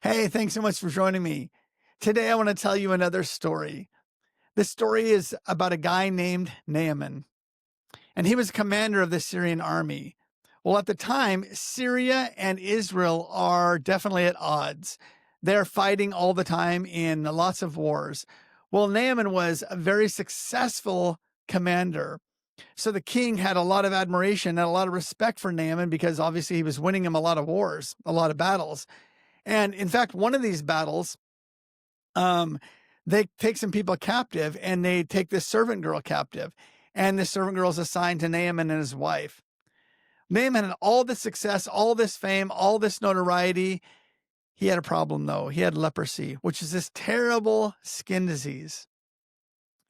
Hey, thanks so much for joining me. Today, I want to tell you another story. This story is about a guy named Naaman, and he was commander of the Syrian army. Well, at the time, Syria and Israel are definitely at odds. They're fighting all the time in lots of wars. Well, Naaman was a very successful commander. So the king had a lot of admiration and a lot of respect for Naaman because obviously he was winning him a lot of wars, a lot of battles. And in fact, one of these battles, um, they take some people captive and they take this servant girl captive. And this servant girl is assigned to Naaman and his wife. Naaman had all this success, all this fame, all this notoriety. He had a problem though. He had leprosy, which is this terrible skin disease.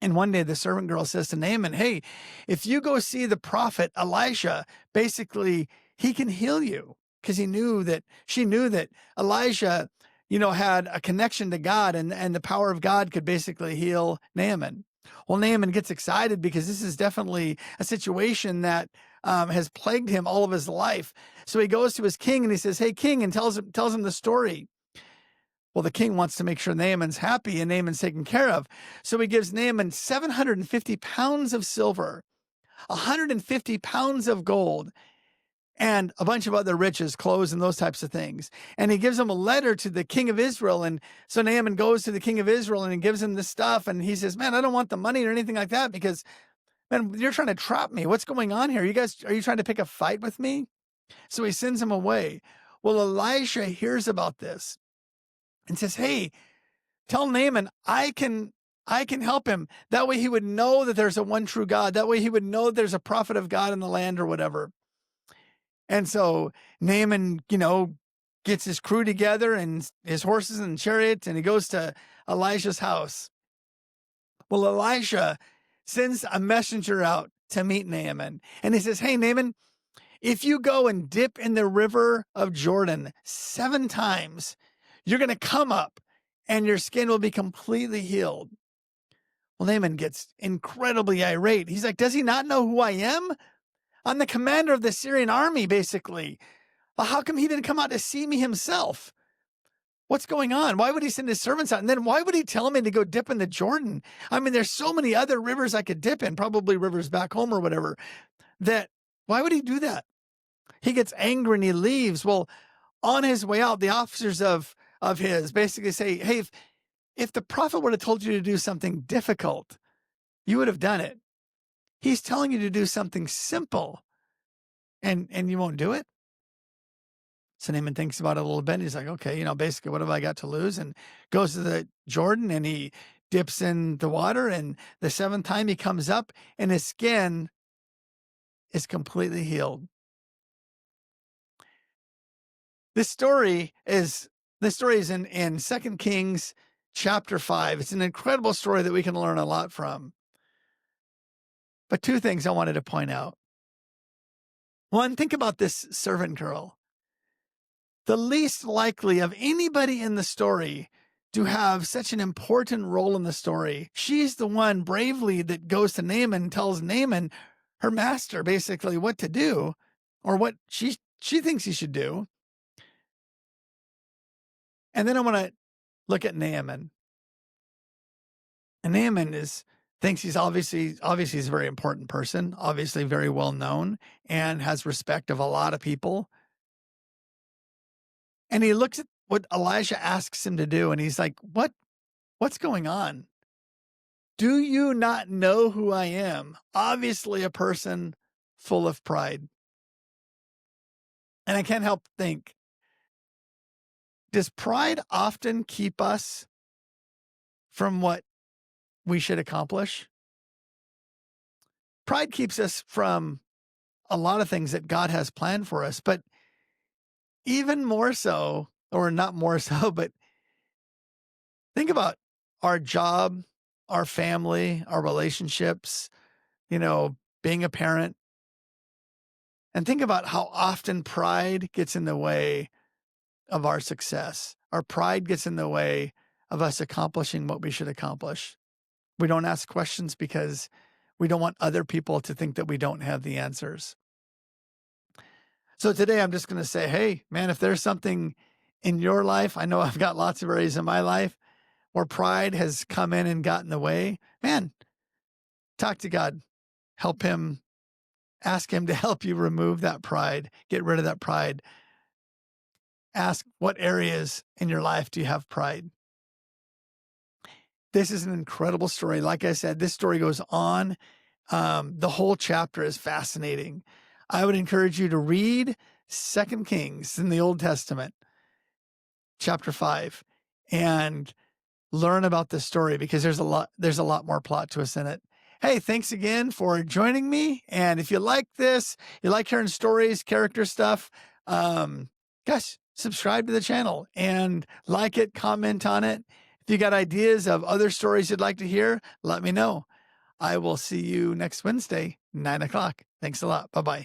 And one day the servant girl says to Naaman, "Hey, if you go see the prophet Elisha, basically he can heal you." Because she knew that Elijah, had a connection to God and the power of God could basically heal Naaman. Well, Naaman gets excited because this is definitely a situation that has plagued him all of his life. So he goes to his king and he says, "Hey, king," and tells him the story. Well, the king wants to make sure Naaman's happy and Naaman's taken care of. So he gives Naaman 750 pounds of silver, 150 pounds of gold, and a bunch of other riches, clothes, and those types of things. And he gives him a letter to the king of Israel. And so Naaman goes to the king of Israel and he gives him this stuff. And he says, "Man, I don't want the money or anything like that because, man, you're trying to trap me. What's going on here? Are you trying to pick a fight with me?" So he sends him away. Well, Elisha hears about this and says, "Hey, tell Naaman I can help him." That way he would know that there's a one true God. That way he would know there's a prophet of God in the land or whatever. And so Naaman, gets his crew together and his horses and chariots, and he goes to Elisha's house. Well, Elisha sends a messenger out to meet Naaman. And he says, "Hey, Naaman, if you go and dip in the river of Jordan 7 times, you're going to come up and your skin will be completely healed." Well, Naaman gets incredibly irate. He's like, "Does he not know who I am? I'm the commander of the Syrian army, basically. Well, how come he didn't come out to see me himself? What's going on? Why would he send his servants out? And then why would he tell me to go dip in the Jordan? I mean, there's so many other rivers I could dip in, probably rivers back home or whatever, that why would he do that?" He gets angry and he leaves. Well, on his way out, the officers of his basically say, "Hey, if the prophet would have told you to do something difficult, you would have done it. He's telling you to do something simple and you won't do it." So Naaman thinks about it a little bit. And he's like, "Okay, basically, what have I got to lose?" And goes to the Jordan and he dips in the water. And the seventh time he comes up and his skin is completely healed. This story is in 2 Kings chapter 5. It's an incredible story that we can learn a lot from. But two things I wanted to point out. One, think about this servant girl. The least likely of anybody in the story to have such an important role in the story. She's the one bravely that goes to Naaman and tells Naaman, her master, basically what to do or what she thinks he should do. And then I want to look at Naaman. And Naaman thinks he's obviously he's a very important person, obviously very well known and has respect of a lot of people. And he looks at what Elijah asks him to do and he's like, "What's going on? Do you not know who I am?" Obviously a person full of pride. And I can't help think, does pride often keep us from what we should accomplish? Pride keeps us from a lot of things that God has planned for us, but even more so, or not more so, but think about our job, our family, our relationships, being a parent, and think about how often pride gets in the way of our success. Our pride gets in the way of us accomplishing what we should accomplish. We don't ask questions because we don't want other people to think that we don't have the answers. So today I'm just going to say, hey, man, if there's something in your life. I know I've got lots of areas in my life where pride has come in and got in the way. Man, talk to God. Help him. Ask him to help you remove that pride, get rid of that pride. Ask, what areas in your life do you have pride? This is an incredible story. Like I said, this story goes on. The whole chapter is fascinating. I would encourage you to read 2 Kings in the Old Testament, chapter 5, and learn about this story, because there's a lot more plot twist in it. Hey, thanks again for joining me. And if you like this, you like hearing stories, character stuff, gosh, subscribe to the channel and like it, comment on it. If you got ideas of other stories you'd like to hear, let me know. I will see you next Wednesday, 9 o'clock. Thanks a lot. Bye-bye.